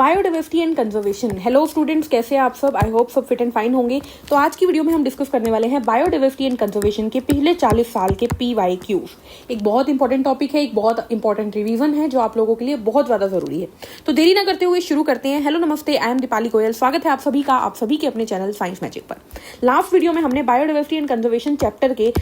Biodiversity and conservation. Hello students, कैसे हैं आप सब? आई होप सब फिट एंड फाइन होंगे। तो आज की वीडियो में हम डिस्कस करने वाले हैं बायोडाइवर्सिटी एंड कंजर्वेशन के पिछले 40 साल के PYQs। एक बहुत इंपॉर्टेंट टॉपिक है, एक बहुत इंपॉर्टेंट रिवीजन है जो आप लोगों के लिए बहुत ज्यादा जरूरी है। तो देरी ना करते हुए शुरू करते हैं। हेलो नमस्ते, आई एम दीपाली गोयल। स्वागत है आप सभी का, आप सभी के अपने चैनल साइंस मैजिक पर। लास्ट वीडियो में हमने बायोडाइवर्सिटी एंड कंजर्वेशन चैप्टर के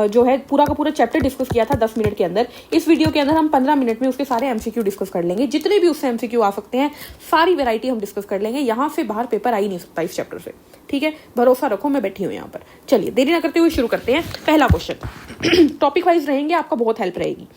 जो है पूरा का पूरा चैप्टर डिस्कस किया था 10 मिनट के अंदर। इस वीडियो के अंदर हम 15 मिनट में उसके सारे MCQ डिस्कस कर लेंगे, जितने भी उससे MCQ आ सकते हैं सारी वैरायटी हम डिस्कस कर लेंगे। यहां से बाहर पेपर आ ही नहीं सकता इस चैप्टर से, ठीक है? भरोसा रखो, मैं बैठी हूं यहां पर। चलिए देरी ना करते हुए शुरू करते हैं। पहला क्वेश्चन टॉपिक वाइज रहेंगे, आपका बहुत हेल्प रहेगी।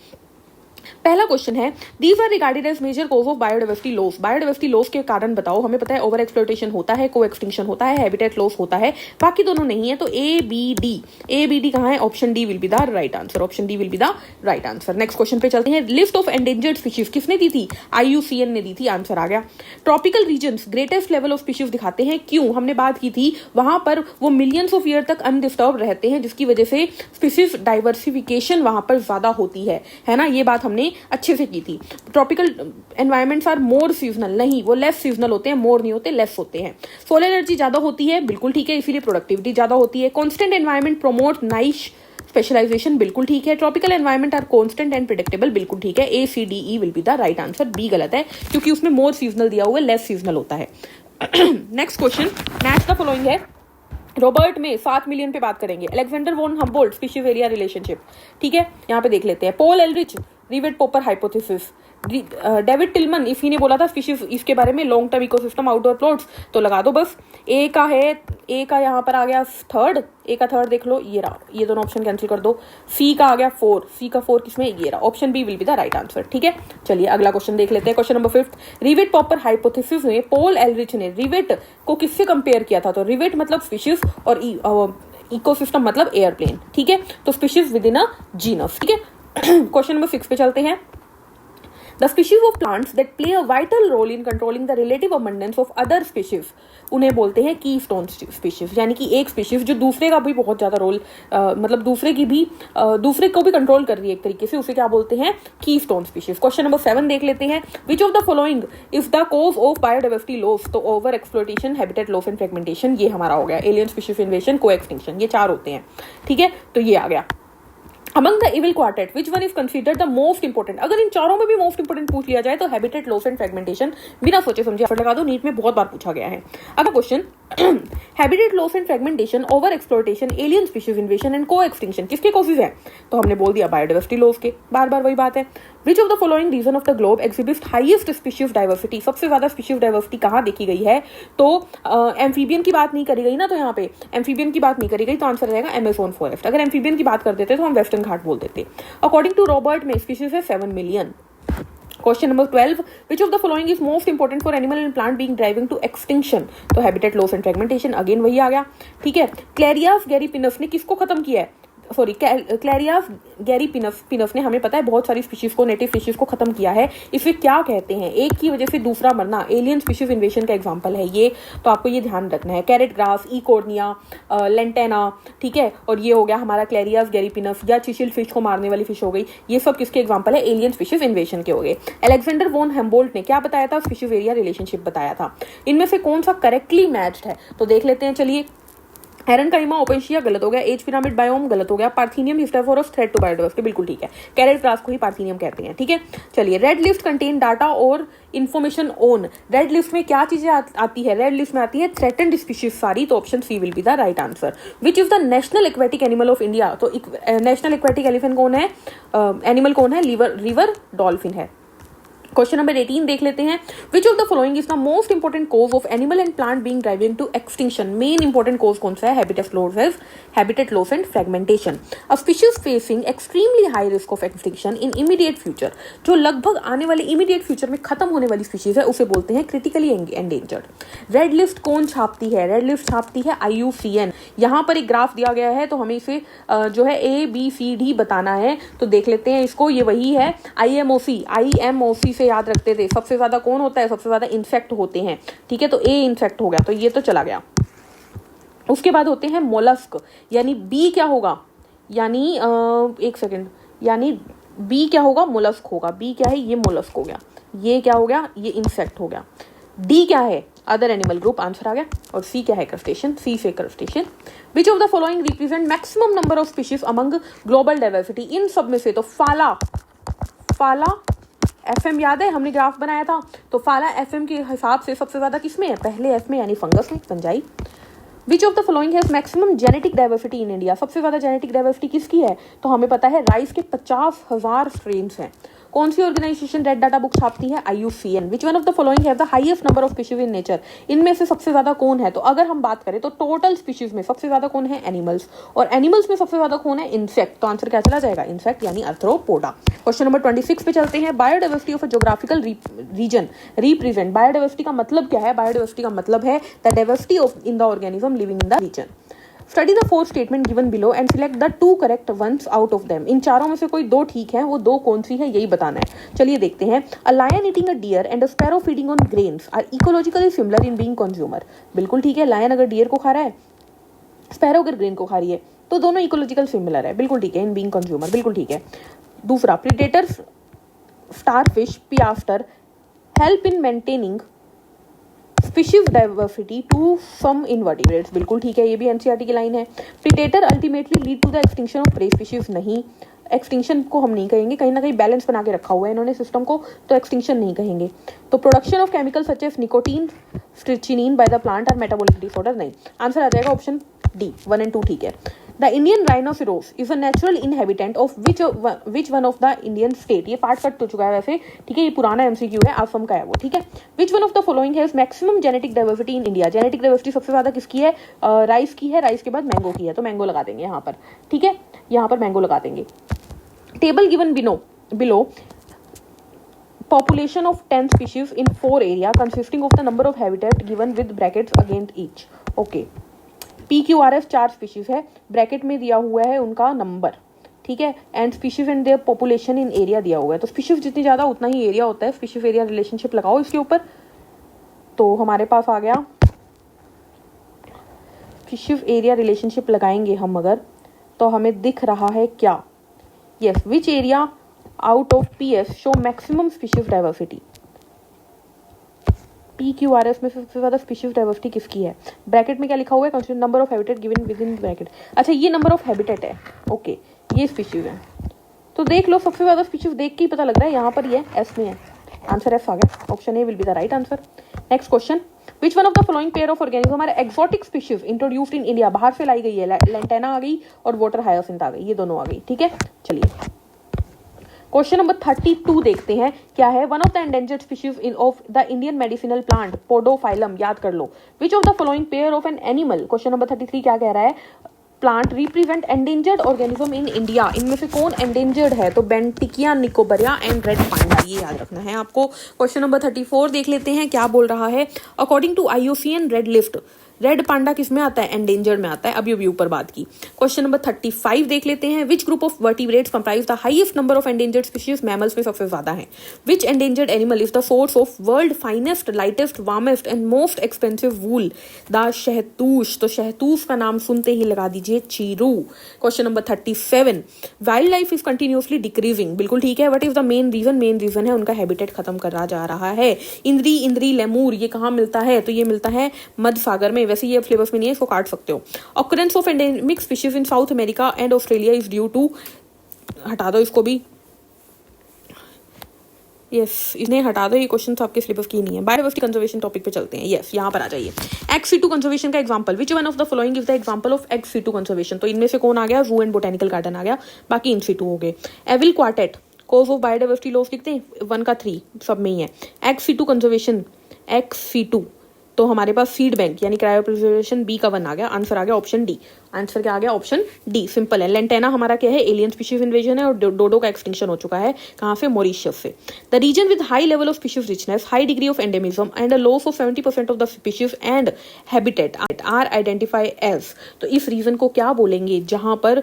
पहला क्वेश्चन है, these are regarded as major cause of biodiversity loss. Biodiversity loss के कारण बताओ। हमें पता है ओवर एक्सप्लॉयटेशन होता है, को एक्सटिंक्शन होता है, हैबिटेट लॉस होता है, बाकी दोनों नहीं है। तो A B D कहां है? Option D will be the right answer. Option D will be the right answer. Next question पे चलते हैं। लिस्ट ऑफ एंडेंजर्ड स्पीशीज किसने दी थी? IUCN ने दी थी। आंसर आ गया। Tropical regions greatest level of species दिखाते हैं, क्यों? हमने बात की थी, वहां पर वो मिलियंस ऑफ ईयर तक अनडिस्टर्ब रहते हैं, जिसकी वजह से स्पीशीज डाइवर्सिफिकेशन वहां पर ज्यादा होती है ना? ये बात हमने अच्छे से की थी। Tropical environments are more seasonal, नहीं, वो लेस सीजनल होते हैं, मोर नहीं होते, लेस होते हैं। सोलर एनर्जी ज्यादा होती है, बिल्कुल ठीक है, इसीलिए प्रोडक्टिविटी ज्यादा होती है। Constant environment promote niche specialisation, बिल्कुल ठीक है। Tropical environment are constant and predictable, बिल्कुल ठीक है। ACDE will be the right answer. B गलत है, क्योंकि उसमें मोर सीजनल दिया हुआ है, लेस सीजनल होता है। Next question, match the following है। रॉबर्ट में 7 मिलियन पे बात करेंगे। Alexander von Humboldt species area relationship, ठीक है, यहाँ पे देख लेते हैं। Paul Ehrlich rivet popper hypothesis. David Tilman इसी ने बोला था स्पीशीज इसके बारे में, long term ecosystem outdoor plots. तो लगा दो बस। ए का है, ए का यहाँ पर आ गया थर्ड, ए का थर्ड देख लो, ये रहा, ये दोनों ऑप्शन कैंसिल कर दो। सी का आ गया 4, सी का 4 किसमें? ये रहा। Option B will be the right answer, ठीक है। चलिए अगला क्वेश्चन देख लेते हैं। Question number 5, rivet popper hypothesis में पॉल एलरिच ने रिवेट को किससे कंपेयर किया था? तो रिवेट मतलब स्पीशीज और इकोसिस्टम मतलब एयरप्लेन, ठीक है। तो species with in a genus, ठीक है। क्वेश्चन नंबर 6 पे चलते हैं। The species of plants that play a vital role in controlling the relative abundance of other species, उन्हें बोलते हैं कीस्टोन स्पीशीज, यानी कि एक स्पीशीज जो दूसरे का भी बहुत ज्यादा रोल मतलब दूसरे को भी कंट्रोल कर रही है एक तरीके से, उसे क्या बोलते हैं? Keystone species. क्वेश्चन नंबर 7 देख लेते हैं। Which of the following is the cause of biodiversity loss? तो over exploitation, habitat loss and fragmentation, ये हमारा हो गया। Alien species invasion, coextinction, ये 4 होते हैं, ठीक है। तो ये आ गया। Among the evil quartet, which one is considered the most important? अगर इन चारों में भी मोस्ट इंपोर्टेंट पूछ लिया जाए तो हैबिटेट लॉस एंड फ्रेगमेंटेशन, बिना सोचे समझे आंसर लगा दो। नीट में बहुत बार पूछा गया है। अगला question, habitat loss and fragmentation, over exploitation, alien species invasion and को एक्सटिंक्शन किसके कॉजेज हैं? तो हमने बोल दिया बायोडाइवर्सिटी लॉस के, बार बार वही बात है। Which of the following region of the globe exhibits highest species diversity? सबसे ज्यादा स्पीशीज डाइवर्सिटी कहाँ देखी गई है? तो एम्फीबियन की बात नहीं करी गई ना, तो यहाँ पे एम्फीबियन की बात नहीं करी गई, तो आंसर रहेगा अमेज़न फॉरेस्ट। अगर एम्फीबियन की बात कर देते तो हम वेस्टर्न घाट बोल देते। According to Robert May species है 7 मिलियन। Question number 12, which of the following is most important for animal and plant being driving to extinction? तो habitat loss and fragmentation, again वही आ गया, ठीक है। क्लेरियास गैरीपिनस ने किसको खत्म किया है? सॉरी, क्लेरियास गैरीपिनस ने, हमें पता है, बहुत सारी स्पीशीज को, नेटिव स्पीशीज को खत्म किया है। इसे क्या कहते हैं? एक की वजह से दूसरा मरना, एलियन स्पीशीज इन्वेजन का एग्जांपल है ये, तो आपको ये ध्यान रखना है। कैरेट ग्रास, इकोर्निया, लेंटेना, ठीक है, और ये हो गया हमारा क्लेरियास गैरीपिनस, या चिशिल फिश को मारने वाली फिश हो गई। ये सब किसके एग्जाम्पल है? एलियन स्पीशीज इन्वेजन के हो गए। अलेक्जेंडर वॉन हम्बोल्ट ने क्या बताया था? स्पीशीज एरिया रिलेशनशिप बताया था। इनमें से कौन सा करेक्टली मैच्ड है? तो देख लेते हैं, चलिए। हेरन काइमा ओपेशिया गलत हो गया। एज पिरामिड बायोम गलत हो गया। पार्थिनियम हिस्टाफोरस थ्रेट टू बायोडाइवर्सिटी, बिल्कुल ठीक है। कैरेट ग्रास को ही पार्थिनियम कहते हैं, ठीक है। चलिए, रेड लिस्ट कंटेन डाटा और इन्फॉर्मेशन ऑन। रेड लिस्ट में क्या चीजें आती है? रेड लिस्ट में आती है थ्रेटेंड स्पीशीज सारी, तो option C will be the right answer. Which is the national aquatic animal of India? तो नेशनल एक्वेटिक एलिफेंट कौन है? एनिमल कौन है? रिवर डॉल्फिन है। क्वेश्चन नंबर 18 देख लेते हैं। Which of the following is the most important cause of animal and plant being driving to extinction? Main important cause कौन सा है? Habitat loss and fragmentation. A species facing extremely high risk of extinction in immediate future, जो लगभग आने वाले immediate future में खत्म होने वाली स्पीशीज है, उसे बोलते हैं क्रिटिकली एंडेंजर्ड। रेड लिस्ट कौन छापती है? रेड लिस्ट छापती है IUCN। यहाँ पर एक ग्राफ दिया गया है, तो हमें इसे जो है ABCD बताना है, तो देख लेते हैं इसको। ये वही है IMOC से याद रखते थे। सबसे ज्यादा कौन होता है? सबसे ज्यादा इंसेक्ट होते हैं, ठीक है। तो A इंसेक्ट हो गया, तो ये तो चला गया। उसके बाद होते हैं मोलस्क, यानी B क्या होगा? यानी एक सेकेंड, यानी B क्या होगा? मोलस्क होगा। B क्या है? ये मोलस्क हो गया। ये क्या हो गया? ये इंसेक्ट हो गया। डी क्या है, अदर एनिमल ग्रुप, आंसर आ गया। और सी क्या है, क्रस्टेशियन, सी से crustacean. Which of the following represent maximum number of species among global diversity, इन सब में से तो फाला एफएम याद है, हमने ग्राफ बनाया था, तो फाला एफएम के हिसाब से सबसे ज्यादा किसमें है, पहले एफ में यानी फंगस में, fungi. Which of the following has maximum genetic diversity in India, सबसे ज्यादा जेनेटिक डाइवर्सिटी किसकी है, तो हमें पता है राइस के 50,000 स्ट्रेन्स हैं। कौन सी ऑर्गेनाइजेशन रेड डाटा बुक छापती है, IUCN। Which one of the following have the highest number of species in nature, इनमें से सबसे ज्यादा कौन है, तो अगर हम बात करें तो टोटल स्पीशीज में सबसे ज्यादा कौन है, एनिमल्स, और एनिमल्स में सबसे ज्यादा कौन है, इंसेक्ट, तो आंसर क्या चला जाएगा, इंसेक्ट यानी आर्थ्रोपोडा। क्वेश्चन नंबर 26 पे चलते हैं। Biodiversity of a geographical region represent, biodiversity का मतलब क्या है, बायोडाइवर्सिटी का मतलब है the diversity of in the organism living in the region. Study the 4 statement given below and select the 2 correct ones out of them, इन चारों में से कोई 2 ठीक है, वो 2 कौन सी है यही बताना है। चलिए देखते हैं। A lion eating a deer and a sparrow feeding on grains are ecologically similar in being consumer, बिल्कुल ठीक है, लायन अगर डियर को खा रहा है, स्पैरो अगर ग्रेन को खा रही है, तो दोनों इकोलॉजिकल सिमिलर है, बिल्कुल ठीक है, इन बीइंग कंज्यूमर, बिल्कुल ठीक है। दूसरा, predators starfish Pisaster help in maintaining species diversity to some invertebrates, बिल्कुल ठीक है, ये भी एनसीईआरटी की लाइन है। Predator ultimately lead to the extinction of prey species, नहीं, एक्सटिंक्शन को हम नहीं कहेंगे, कहीं ना कहीं बैलेंस बना के रखा हुआ है इन्होंने सिस्टम को, तो एक्सटिंक्शन नहीं कहेंगे। तो production of chemical such as nicotine strychnine by the plant और मेटाबॉलिक डिसऑर्डर, नहीं, आंसर आ जाएगा ऑप्शन डी, 1 and 2 ठीक है। The Indian rhinoceros is a natural inhabitant of which one of the Indian state, ये पार्ट कट हो चुका है वैसे, ठीक है, ये पुराना एमसीक्यू है, असम का है वो, ठीक है। Which one of the following has maximum genetic diversity in India, genetic diversity सबसे ज्यादा किसकी है, राइस की है, राइस के बाद मैंगो की है, तो मैंगो लगा देंगे यहाँ पर, ठीक है, यहाँ पर मैंगो लगा देंगे। Table given below population of 10 species in 4 area consisting of the number of habitat given with brackets against each, okay। PQRS 4 species है, ब्रैकेट में दिया हुआ है उनका नंबर, ठीक है, and species and their population in area दिया हुआ है, तो स्पीशीज जितनी ज्यादा उतना ही एरिया होता है, स्पीशीज एरिया रिलेशनशिप लगाओ इसके ऊपर, तो हमारे पास आ गया स्पीशीज एरिया रिलेशनशिप लगाएंगे हम अगर, तो हमें दिख रहा है क्या, yes, which area out of PS show maximum species diversity, PQRS में सबसे ज्यादा स्पीशीज डाइवर्सिटी किसकी है, ब्रैकेट में क्या लिखा हुआ है, consider number of habitat given with in bracket, अच्छा ये नंबर ऑफ हैबिटेट है, ओके, ये स्पीशीज है, तो देख लो सबसे ज्यादा स्पीशीज देख के ही पता लग रहा है, यहाँ पर ये S में है, आंसर F आ गया, option A will be the right answer. Next question, which one of the following pair of organism are exotic species introduced in India, बाहर से लाई गई है, लेंटेना आ गई और वाटर हायासिंथ आ गई, ये दोनों आ गई, ठीक है। चलिए क्वेश्चन नंबर 32 देखते हैं क्या है। One of the endangered species in of the Indian medicinal plant podophyllum, याद कर लो। Which of the following pair of an animal, question number 33 क्या कह रहा है, plant represent endangered organism in India, इनमें से कौन एंडेंजर्ड है, तो बेंटिकिया निकोबरिया एंड रेड पांडा, ये याद रखना है आपको। क्वेश्चन नंबर 34 देख लेते हैं क्या बोल रहा है। According to IUCN red list, red panda किस में आता है, एंडेंजर्ड में आता है, अभी ऊपर बात की। क्वेश्चन नंबर 35 देख लेते हैं। Which group of vertebrates comprise the highest number of endangered species, mammals में सबसे ज्यादा है। Which endangered animal is the source of world finest lightest warmest and most expensive wool, the shahtoosh, तो शहतूश का नाम सुनते ही लगा दीजिए chiru. Question number 37, wildlife is continuously decreasing, बिल्कुल ठीक है, what is the main reason, main reason है उनका हैबिटेट खत्म करा जा रहा है। इंद्री लेमूर ये कहाँ मिलता है, तो ये मिलता है मध्य सागर में, वैसे ये फ्लेवर्स में नहीं है, इसको काट सकते हो। Occurrence of endemic species in South America and Australia is due to, हटा दो इसको भी, यस इन्हें हटा दो, ये क्वेश्चन आपके सिलेबस की नहीं है। बायोडाइवर्सिटी कंजर्वेशन टॉपिक पे चलते हैं, यस यहाँ पर आ जाइए। एक्स सीटू कंजर्वेशन का example, which one of the following is the example of ex situ conservation, तो इनमें से कौन आ गया, जू एंड बोटेनिकल गार्डन आ गया, बाकी इन सीटू हो गए। Evil quartet, cause of biodiversity loss लिखते हैं, 1 का 3 सब में ही है। Ex situ conservation, ex situ, तो हमारे पास सीड बैंक यानी क्रायोप्रिजर्वेशन, बी का 1 आ गया, आंसर आ गया ऑप्शन डी, आंसर क्या आ गया ऑप्शन डी, सिंपल है। लेंटेना हमारा क्या है, एलियन स्पीशीज इन्वेजन है, और डोडो का एक्सटिंक्शन हो चुका है, कहाँ से, मॉरिशस से। The region with high level of species richness, high degree of endemism and a loss of 70% of the species and habitat are identify as, तो इस रीजन को क्या बोलेंगे, जहां पर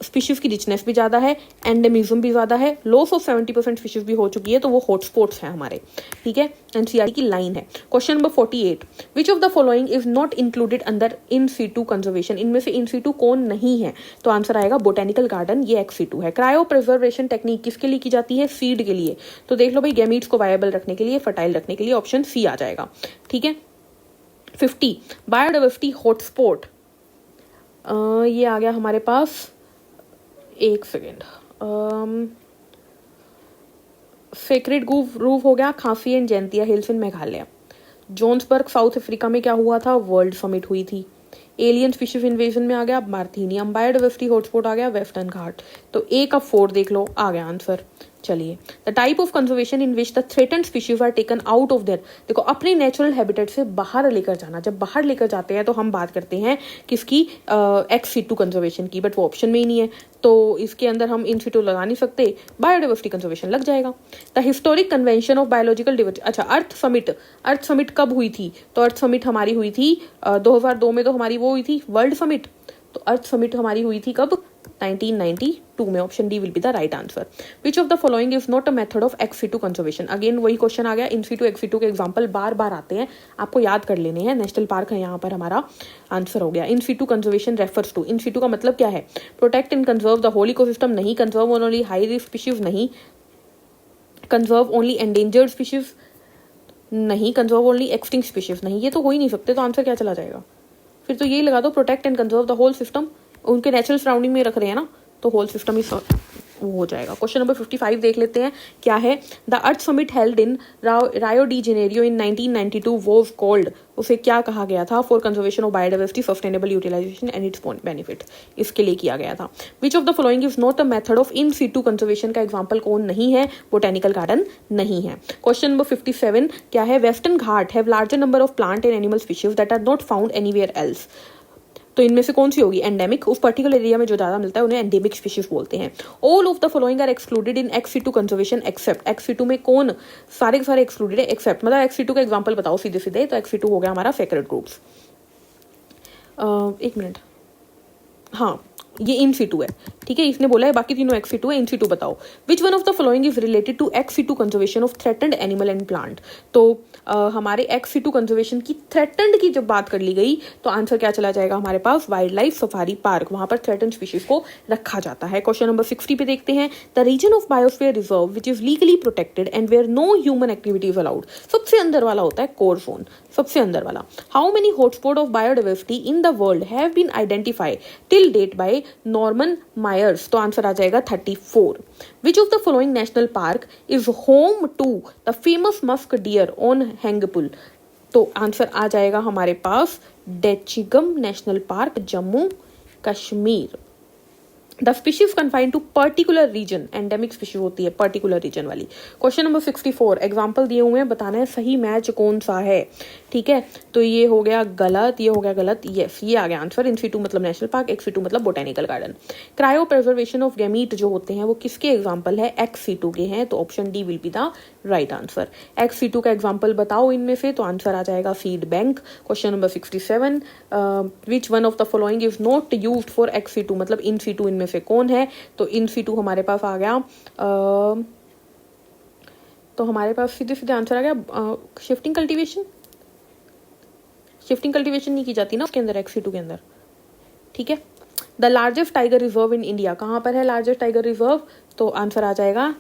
स्पीशीज की रिचनेस भी ज़्यादा है, एंडेमिज्म भी ज़्यादा है, लॉस ऑफ 70% स्पीशीज भी हो चुकी है, तो वो हॉटस्पॉट्स हैं हमारे, ठीक है। एनसीईआरटी की लाइन है। Question number 48, which of the following is not included under in situ conservation, इनमें से इन सीटू कौन नहीं है, तो आंसर आएगा बोटेनिकल गार्डन, ये एक्स सीटू है। क्रायो प्रिजर्वेशन टेक्निक किसके लिए की जाती है, सीड के लिए, तो देख लो भाई गैमीट्स को वायबल रखने के लिए, फर्टाइल रखने के लिए, ऑप्शन सी आ जाएगा, ठीक है। 50 बायोडाइवर्सिटी हॉटस्पॉट, ये आ गया हमारे पास, एक सेकेंड, सेक्रेड ग्रूव हो गया, Khasi and Jaintia hills in Meghalaya. Johannesburg South Africa में क्या हुआ था, वर्ल्ड समिट हुई थी। एलियन स्पीशीज इन्वेजन में आ गया मार्थिनियम। बायोडाइवर्सिटी हॉटस्पॉट आ गया वेस्टर्न घाट। तो ए का 4 देख लो, आ गया आंसर। चलिए, the type of conservation in which the threatened species are taken out of there, देखो अपने नेचुरल हैबिटेट से बाहर लेकर जाना, जब बाहर लेकर जाते हैं तो हम बात करते हैं किसकी, एक्स सीटू कंजर्वेशन की, बट वो ऑप्शन में ही नहीं है, तो इसके अंदर हम इन सीटू लगा नहीं सकते, बायोडाइवर्सिटी कंजर्वेशन लग जाएगा। The historic convention of biological diversity, अच्छा अर्थ समिट कब हुई थी, तो अर्थ समिट हमारी हुई थी 2002 में, तो हमारी वो हुई थी वर्ल्ड समिट, तो अर्थ समिट हमारी हुई थी कब, 1992 में। Option D will be the right answer. Which of the following is not a method of ex situ conservation, again वही क्वेश्चन आ गया, इन सीटू एक्स सीटू के एग्जांपल बार बार आते हैं, आपको याद कर लेने हैं। नेशनल पार्क है यहाँ पर, हमारा आंसर हो गया। In situ conservation refers to, in situ का मतलब क्या है, protect and conserve the whole ecosystem, नहीं, conserve only high risk species, नहीं, कंजर्व ओनली एंडेंजर्ड स्पीशीज, नहीं, कंजर्व ओनली एक्सटिंक्ट स्पीशीज, नहीं, ये तो हो ही नहीं सकते, तो आंसर क्या चला जाएगा, फिर तो यही लगा दो, protect and conserve the whole system, उनके नेचुरल सराउंडिंग में रख रहे हैं ना, तो होल सिस्टम ही वो हो जाएगा। क्वेश्चन नंबर 55 देख लेते हैं, क्या है, the earth summit held in Rio de Janeiro in 1992 was called, उसे क्या कहा गया था, for conservation of biodiversity, sustainable utilization and its benefit, इसके लिए किया गया था। Which of the following is not a method of in situ conservation का एग्जाम्पल कौन नहीं है, बोटेनिकल गार्डन नहीं है। क्वेश्चन नंबर 57 क्या है, Western Ghat have larger number of plant and animal species that are not found anywhere else, तो इनमें से कौन सी होगी, एंडेमिक, उस पर्टिकुलर एरिया में जो ज्यादा मिलता है उन्हें एंडेमिक स्पीशीज बोलते हैं। All of the following are excluded in ex situ conservation except, ex situ में कौन, सारे के सारे एक्सक्लूडेड है एक्सेप्ट, मतलब एक्स सीटू का एग्जांपल बताओ सीधे सीधे, तो एक्स सीटू हो गया हमारा सेक्रेड ग्रुप्स। एक मिनट, हाँ ये इन सीटू है, ठीक है, इसने बोला है बाकी तीनों एक्स सीटू है, इन सीटू बताओ। Which one of the following is related to ex situ conservation of threatened animal and plant, तो हमारे एक्स सीटू कंजर्वेशन की थ्रेटन्ड की जब बात कर ली गई तो आंसर क्या चला जाएगा हमारे पास, वाइल्ड लाइफ सफारी पार्क, वहां पर थ्रेटन्ड स्पीशीज को रखा जाता है। क्वेश्चन नंबर 60 पे देखते हैं, the region of biosphere reserve which is legally protected and where no human activity is allowed, सबसे अंदर वाला होता है कोर जोन, सबसे अंदर वाला। How many hotspot of biodiversity in the world have been identified till date by Norman Myers, तो answer आ जाएगा 34। Which of the following national park is home to the famous musk deer on hangul, तो answer आ जाएगा हमारे पास Dachigam national park, Jammu Kashmir. The species confined to particular region, endemic species होती है पर्टिकुलर रीजन वाली। क्वेश्चन नंबर 64, एग्जाम्पल दिए हुए हैं, बताना है सही मैच कौन सा है, ठीक है, तो ये हो गया गलत, ये हो गया गलत, यस ये आ गया आंसर। इन सीटू मतलब नेशनल पार्क, एक्स सीटू मतलब botanical garden. Cryo preservation of gamete जो होते हैं वो किसके एग्जाम्पल है, एक्स सीटू के हैं, तो option D will be the right answer. Ex situ का एग्जाम्पल बताओ इनमें से, तो आंसर आ जाएगा seed bank. Question number 67, which one of the following is not used for ex situ, मतलब इन सीटू इनमें से कौन है, तो इन सीटू हमारे पास आ गया, तो हमारे पास सीधे सीधे आंसर आ गया शिफ्टिंग कल्टीवेशन, शिफ्टिंग कल्टीवेशन नहीं की जाती ना उसके अंदर, एक्स सीटू के अंदर, ठीक है। The largest tiger reserve in India, कहाँ पर है लार्जेस्ट टाइगर रिजर्व, तो आंसर आ जाएगा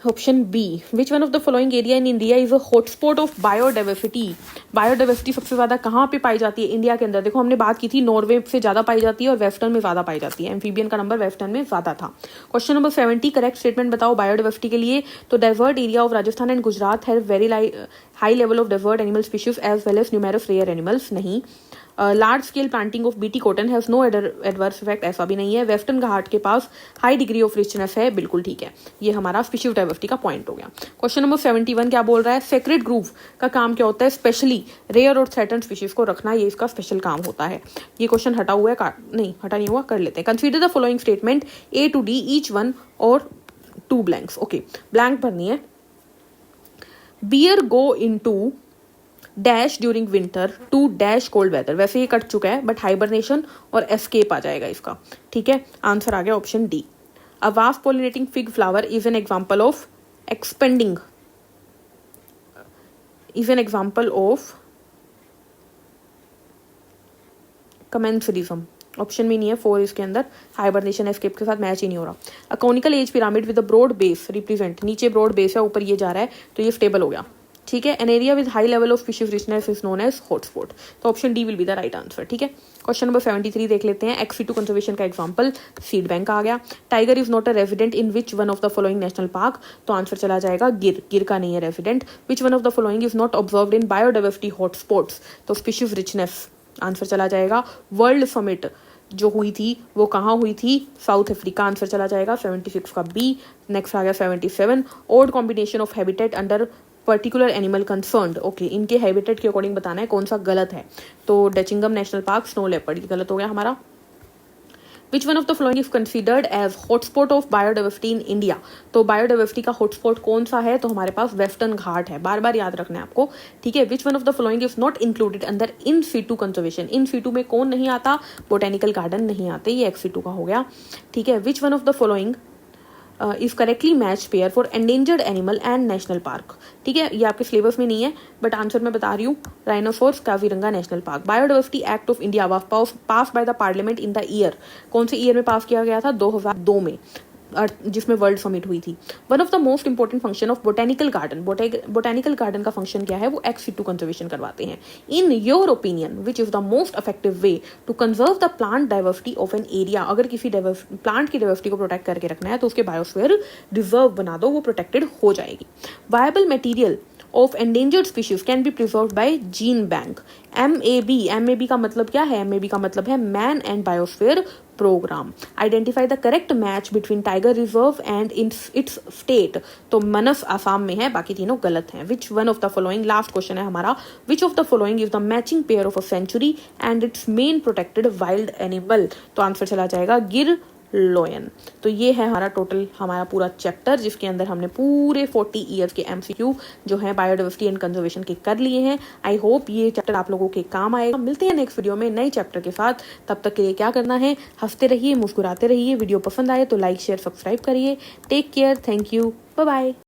option B. Which one of the following area in India is a hotspot of biodiversity, biodiversity सबसे ज्यादा कहाँ पे पाई जाती है इंडिया के अंदर, देखो हमने बात की थी नॉर्वे से ज्यादा पाई जाती है और वेस्टर्न में ज्यादा पाई जाती है, एम्फीबियन का नंबर वेस्टर्न में ज्यादा था। क्वेश्चन नंबर 70, करेक्ट स्टेटमेंट बताओ बायोडाइवर्सिटी के लिए, तो desert area of Rajasthan and Gujarat have very high level of desert animal species as well as numerous rare animals, नहीं। Large scale planting of BT cotton has no adverse effect, ऐसा भी नहीं है। Western घाट के पास हाई डिग्री ऑफ रिचनेस है, बिल्कुल ठीक है, ये हमारा स्पीशीज डाइवर्सिटी का पॉइंट हो गया। क्वेश्चन नंबर 71 क्या बोल रहा है, सेक्रेड ग्रूव का काम क्या होता है, स्पेशली रेयर और थ्रेटन्ड स्पीशीज को रखना, ये इसका स्पेशल काम होता है। ये क्वेश्चन हटा हुआ है, नहीं हटा नहीं हुआ, कर लेते हैं। Consider the following statement A to D each one और 2 ब्लैंक्स, ओके ब्लैंक भरनी है। Bear go into dash during winter to dash cold weather. वैसे ये कट चुका है बट हाइबरनेशन और एस्केप आ जाएगा इसका, ठीक है। आंसर आ गया option D. A wasp pollinating fig flower is an example of expanding, is an example of commensalism. Option में नहीं है, 4 इसके अंदर, हाइबरनेशन एस्केप के साथ मैच ही नहीं हो रहा। A conical age pyramid with a broad base represent, नीचे ब्रॉड बेस है ऊपर ये जा रहा है तो ये स्टेबल हो गया, ठीक है। An area with high level of fishes richness is known as hotspot. तो option D will be the right answer, ठीक है। क्वेश्चन नंबर 73 देख लेते हैं। एक्स2 कंजर्वेशन का एग्जांपल सीड बैंक आ गया। Tiger is not a resident in which one of the following national park, तो आंसर चला जाएगा गिर, गिर का नहीं है resident. Which one of the following is not observed in biodiversity hotspots, तो स्पीशीज रिचनेस, आंसर चला जाएगा वर्ल्ड समिट जो हुई थी वो कहाँ हुई थी, साउथ अफ्रीका, आंसर चला जाएगा 76 का बी। नेक्स्ट आ गया 77, odd combination of habitat under particular animal concerned, okay, इनके हैबिटेट के अकॉर्डिंग बताना है कौन सा गलत है। तो Dachigam national park, snow leopard, ये गलत हो गया हमारा। Which one of the following is considered as hotspot of biodiversity in India, तो बायोडाइवर्सिटी का हॉटस्पॉट कौन सा है, तो हमारे पास वेस्टर्न घाट है, बार बार याद रखना है आपको, ठीक है। Which one of the following is not included under in situ conservation, in situ में कौन नहीं आता, बोटेनिकल गार्डन नहीं आते, ये एक्स2 का हो गया, ठीक है। Which one of the following is correctly match pair for endangered animal and national park, ठीक है। ये आपके सिलेबस में नहीं है बट आंसर मैं बता रही हूँ, rhinoceros Kaziranga national park. Biodiversity act of India was pass by the parliament in the year, कौन से ईयर में पास किया गया था, 2002 में, जिसमें वर्ल्ड समिट हुई थी। One of the most important function of botanical garden, botanical garden का फंक्शन क्या है, वो एक्स2 कंजर्वेशन करवाते हैं। In your opinion which is the most effective way to conserve the plant diversity of an area, अगर किसी प्लांट की डाइवर्सिटी को प्रोटेक्ट करके रखना है तो उसके बायोस्फीयर रिजर्व बना दो, वो प्रोटेक्टेड हो जाएगी। Viable material of endangered species can be preserved by gene bank, MAB का मतलब क्या है, MAB का मतलब है man and biosphere programme. Identify the correct match between tiger reserve and its state, तो मनस आसाम में है, बाकी तीनों गलत हैं। Which one of the following, last question है हमारा, which of the following is the matching pair of a sanctuary and its main protected wild animal, तो आंसर चला जाएगा गिर लोयन। तो ये है हमारा टोटल, हमारा पूरा चैप्टर जिसके अंदर हमने पूरे 40 ईयर्स के MCQ जो है बायोडाइवर्सिटी एंड कंजर्वेशन के कर लिए हैं। आई होप ये चैप्टर आप लोगों के काम आएगा। मिलते हैं नेक्स्ट वीडियो में नए चैप्टर के साथ, तब तक के लिए क्या करना है, हंसते रहिए, मुस्कुराते रहिए। वीडियो पसंद आए तो लाइक शेयर सब्सक्राइब करिए। Take care, thank you, bye bye.